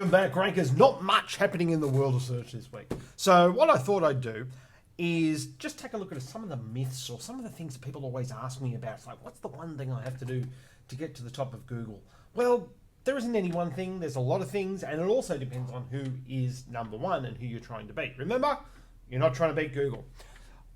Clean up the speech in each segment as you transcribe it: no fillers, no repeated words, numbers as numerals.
Welcome back, Rankers. Not much happening in the world of search this week. So what I thought I'd do is just take a look at some of the myths or some of the things that people always ask me about. It's like, what's the one thing I have to do to get to the top of Google? Well, there isn't any one thing. There's a lot of things, and it also depends on who is number one and who you're trying to beat. Remember, you're not trying to beat Google.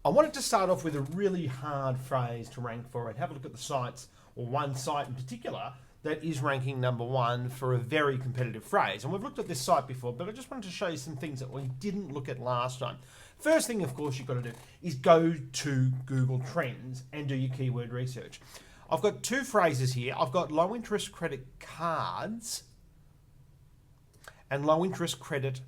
I wanted to start off with a really hard phrase to rank for and have a look at the sites, or one site in particular, that is ranking number one for a very competitive phrase. And we've looked at this site before, but I just wanted to show you some things that we didn't look at last time. First thing, of course, you've got to do is go to Google Trends and do your keyword research. I've got two phrases here. I've got low interest credit cards and low interest credit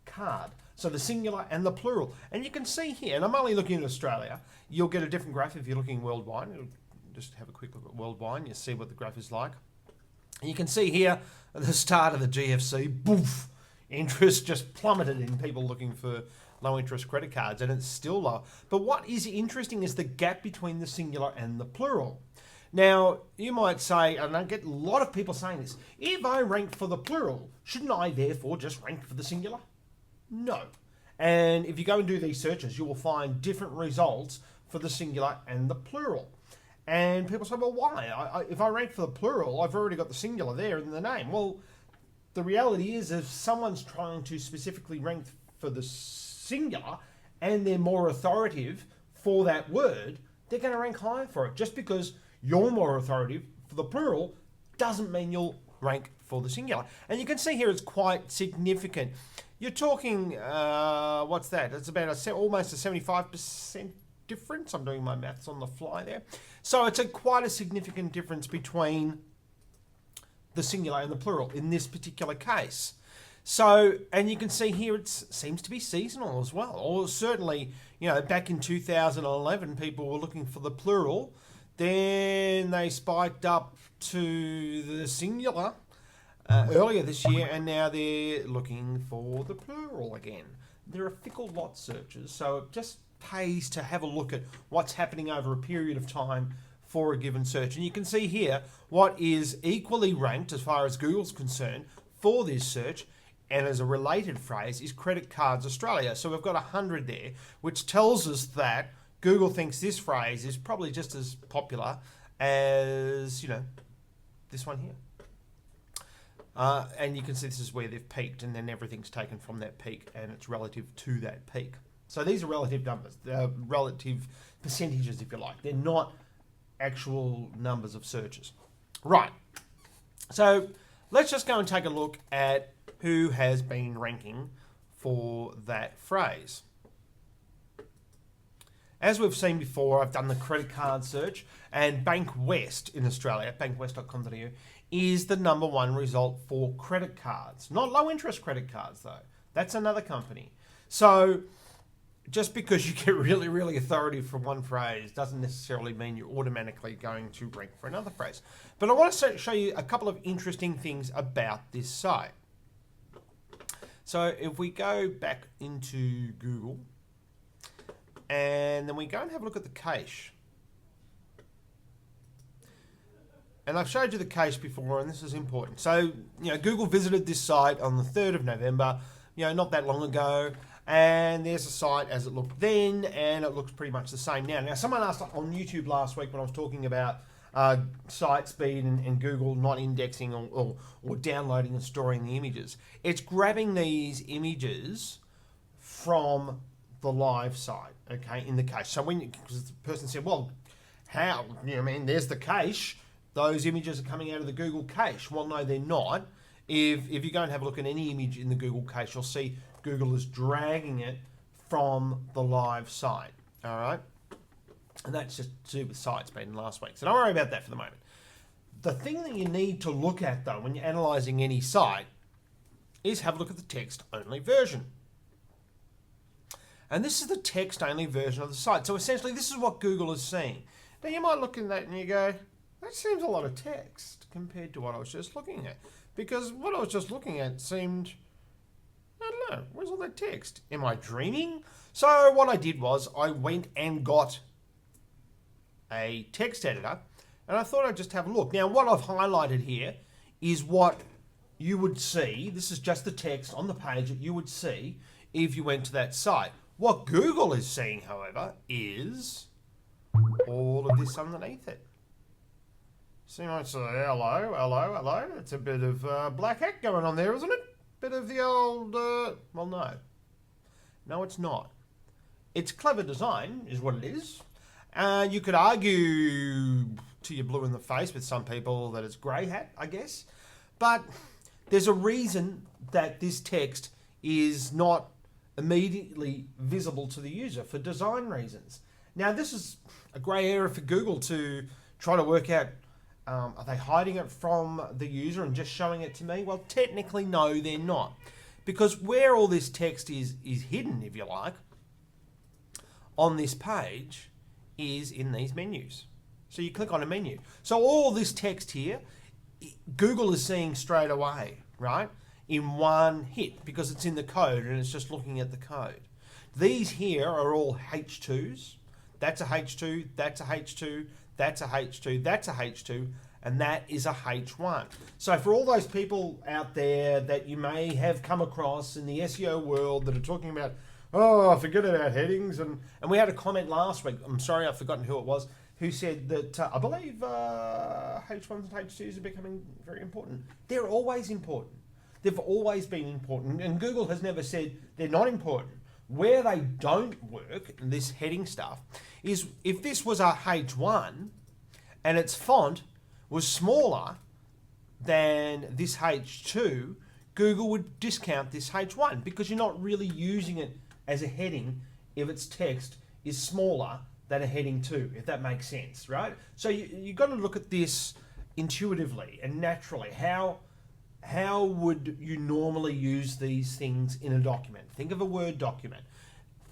card. So the singular and the plural. And you can see here, and I'm only looking at Australia, you'll get a different graph if you're looking worldwide. Just have a quick look at worldwide and you see what the graph is like. And you can see here at the start of the GFC, boof, interest just plummeted in people looking for low interest credit cards, and it's still low. But what is interesting is the gap between the singular and the plural. Now, you might say, and I get a lot of people saying this, if I ranked for the plural, shouldn't I therefore just rank for the singular? No. And if you go and do these searches, you will find different results for the singular and the plural. And people say, well, why? If I rank for the plural, I've already got the singular there in the name. Well, the reality is if someone's trying to specifically rank for the singular and they're more authoritative for that word, they're going to rank higher for it. Just because you're more authoritative for the plural doesn't mean you'll rank for the singular. And you can see here it's quite significant. You're talking, what's that? It's about almost a 75% difference. I'm doing my maths on the fly there. So it's quite a significant difference between the singular and the plural in this particular case. So, and you can see here it seems to be seasonal as well. Or certainly, back in 2011, people were looking for the plural. Then they spiked up to the singular earlier this year, and now they're looking for the plural again. There are fickle lot searches, so it just pays to have a look at what's happening over a period of time for a given search. And you can see here what is equally ranked as far as Google's concerned for this search, and as a related phrase, is credit cards Australia. So we've got 100 there, which tells us that Google thinks this phrase is probably just as popular as, this one here. And you can see this is where they've peaked, and then everything's taken from that peak and it's relative to that peak. So these are relative numbers, relative percentages, if you like. They're not actual numbers of searches. Right. So let's just go and take a look at who has been ranking for that phrase. As we've seen before, I've done the credit card search, and Bank West in Australia, bankwest.com.au, is the number one result for credit cards. Not low interest credit cards though. That's another company. So just because you get really, really authoritative for one phrase doesn't necessarily mean you're automatically going to rank for another phrase. But I want to show you a couple of interesting things about this site. So if we go back into Google, and then we go and have a look at the cache. And I've showed you the cache before, and this is important. So, Google visited this site on the 3rd of November, not that long ago, and there's a site as it looked then, and it looks pretty much the same now. Now, someone asked on YouTube last week when I was talking about site speed and Google not indexing or downloading and storing the images. It's grabbing these images from the live site, okay, in the cache. So because the person said, well, how? There's the cache. Those images are coming out of the Google cache. Well, no, they're not. If you go and have a look at any image in the Google cache, you'll see Google is dragging it from the live site, all right? And that's just to do with site speed in last week. So don't worry about that for the moment. The thing that you need to look at, though, when you're analysing any site is have a look at the text-only version. And this is the text-only version of the site. So essentially, this is what Google is seeing. Now, you might look at that and you go, that seems a lot of text compared to what I was just looking at. Because what I was just looking at seemed, I don't know, where's all that text? Am I dreaming? So what I did was I went and got a text editor And I thought I'd just have a look. Now, what I've highlighted here is what you would see. This is just the text on the page that you would see if you went to that site. What Google is seeing, however, is all of this underneath it. So you might say, hello, hello, hello. It's a bit of black hat going on there, isn't it? Bit of the old, well, no. No, it's not. It's clever design, is what it is. You could argue till you're blue in the face with some people that it's grey hat, I guess. But there's a reason that this text is not immediately visible to the user for design reasons. Now, this is a grey area for Google to try to work out, are they hiding it from the user and just showing it to me? Well, technically, no, they're not. Because where all this text is hidden, if you like, on this page is in these menus. So you click on a menu. So all this text here, Google is seeing straight away, right? In one hit, because it's in the code and it's just looking at the code. These here are all H2s. That's a H2, that's a H2, that's a H2, that's a H2, and that is a H1. So for all those people out there that you may have come across in the SEO world that are talking about, oh, forget about headings, and we had a comment last week, I'm sorry, I've forgotten who it was, who said that I believe H1s and H2s are becoming very important. They're always important. They've always been important, and Google has never said they're not important. Where they don't work, this heading stuff, is if this was a H1 and its font was smaller than this H2, Google would discount this H1 because you're not really using it as a heading if its text is smaller than a heading 2, if that makes sense, right? So you've got to look at this intuitively and naturally. How would you normally use these things in a document? Think of a Word document.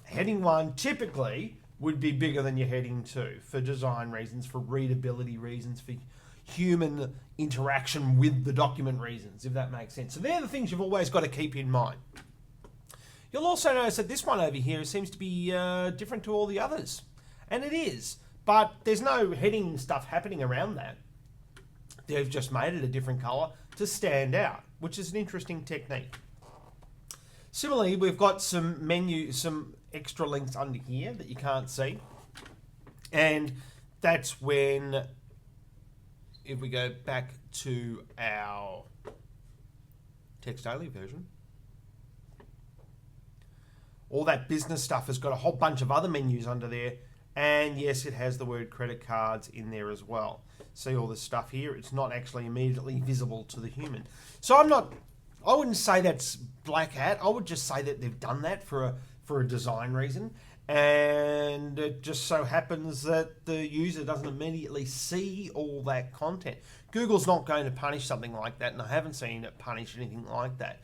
Heading 1 typically would be bigger than your heading 2 for design reasons, for readability reasons, for human interaction with the document reasons, if that makes sense. So they're the things you've always got to keep in mind. You'll also notice that this one over here seems to be different to all the others. And it is, but there's no heading stuff happening around that. They've just made it a different colour to stand out, which is an interesting technique. Similarly, we've got some extra links under here that you can't see. And that's when, if we go back to our text only version, all that business stuff has got a whole bunch of other menus under there. And yes, it has the word credit cards in there as well. See all this stuff here? It's not actually immediately visible to the human. So I wouldn't say that's black hat. I would just say that they've done that for a design reason. And it just so happens that the user doesn't immediately see all that content. Google's not going to punish something like that, and I haven't seen it punish anything like that.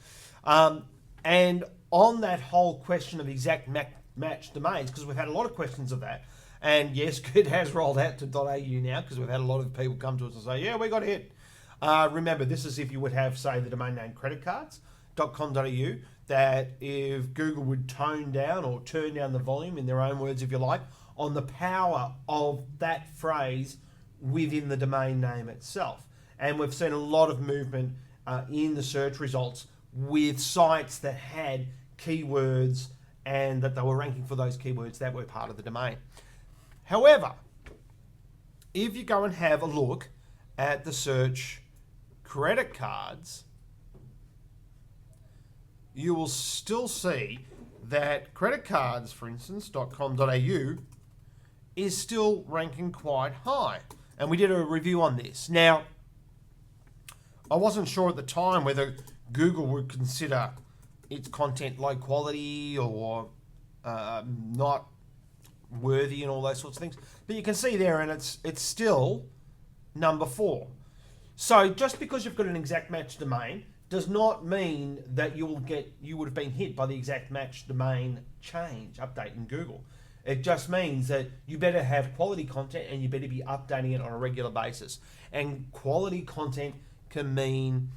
And on that whole question of exact match domains, because we've had a lot of questions of that, and yes, it has rolled out to .au now because we've had a lot of people come to us and say, yeah, we got hit. Remember, this is if you would have, say, the domain name creditcards.com.au, that if Google would tone down or turn down the volume, in their own words, if you like, on the power of that phrase within the domain name itself. And we've seen a lot of movement in the search results with sites that had keywords and that they were ranking for those keywords that were part of the domain. However, if you go and have a look at the search credit cards, you will still see that credit cards, for instance, .com.au is still ranking quite high. And we did a review on this. Now, I wasn't sure at the time whether Google would consider its content low quality or not worthy and all those sorts of things. But you can see there, and it's still number 4. So just because you've got an exact match domain does not mean that you would have been hit by the exact match domain change update in Google. It just means that you better have quality content and you better be updating it on a regular basis. And quality content can mean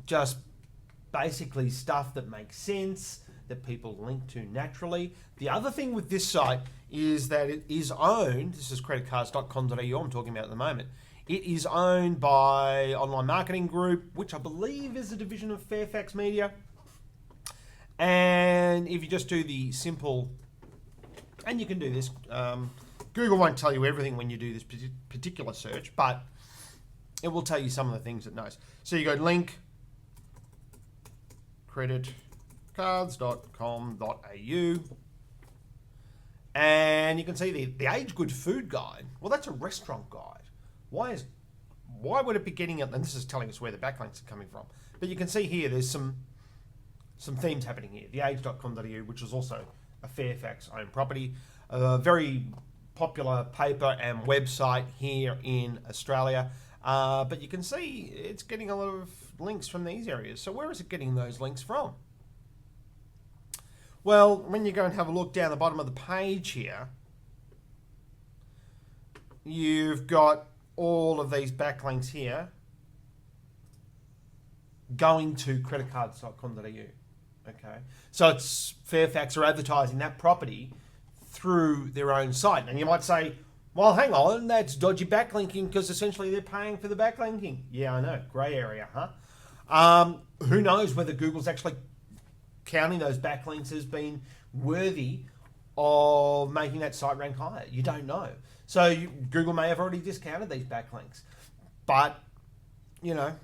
just basically stuff that makes sense, that people link to naturally. The other thing with this site is that it is owned, this is creditcards.com.au I'm talking about at the moment, It is owned by Online Marketing Group, which I believe is a division of Fairfax Media. And if you just do the simple, and you can do this, Google won't tell you everything when you do this particular search, but it will tell you some of the things it knows. So you go link creditcards.com.au, and you can see the Age Good Food Guide. Well, that's a restaurant guide. Why would it be getting it? And this is telling us where the backlinks are coming from. But you can see here there's some themes happening here. The age.com.au, which is also a Fairfax owned property, a very popular paper and website here in Australia. But you can see it's getting a lot of links from these areas. So where is it getting those links from? Well, when you go and have a look down the bottom of the page here, you've got all of these backlinks here going to creditcards.com.au. Okay, so it's Fairfax are advertising that property through their own site. And you might say, well, hang on, that's dodgy backlinking because essentially they're paying for the backlinking. Yeah, I know, grey area, huh? Who knows whether Google's actually counting those backlinks as being worthy of making that site rank higher. You don't know. So Google may have already discounted these backlinks. But, you know,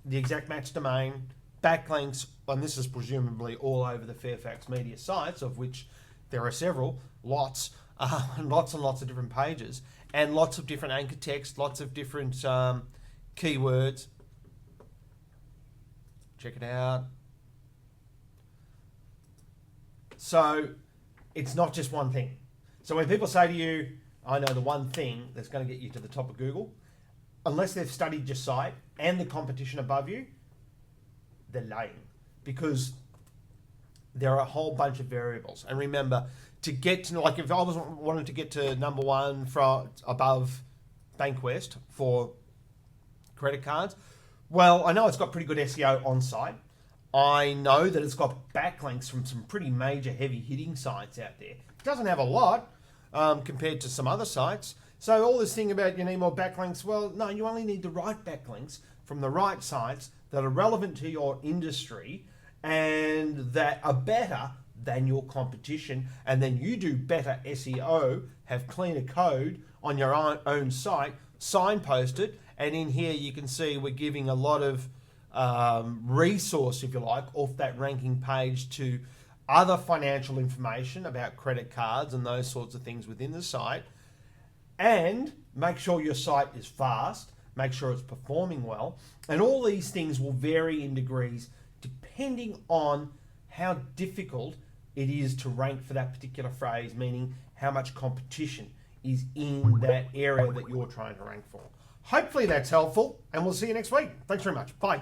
the exact match domain, backlinks, and this is presumably all over the Fairfax Media sites, of which there are several, lots and lots of different pages, and lots of different anchor text, lots of different keywords. Check it out. So it's not just one thing. So when people say to you, I know the one thing that's going to get you to the top of Google, unless they've studied your site and the competition above you, they're lying, because there are a whole bunch of variables. And remember, to get to, like, if I was wanting to get to number one from above Bankwest for credit cards, well, I know it's got pretty good SEO on site. I know that it's got backlinks from some pretty major heavy hitting sites out there. It doesn't have a lot compared to some other sites. So all this thing about you need more backlinks, well, no, you only need the right backlinks from the right sites that are relevant to your industry and that are better than your competition. And then you do better SEO, have cleaner code on your own site, signpost it. And in here you can see we're giving a lot of resource, if you like, off that ranking page to other financial information about credit cards and those sorts of things within the site. And make sure your site is fast, make sure it's performing well. And all these things will vary in degrees depending on how difficult it is to rank for that particular phrase, meaning how much competition is in that area that you're trying to rank for. Hopefully that's helpful, and we'll see you next week. Thanks very much. Bye.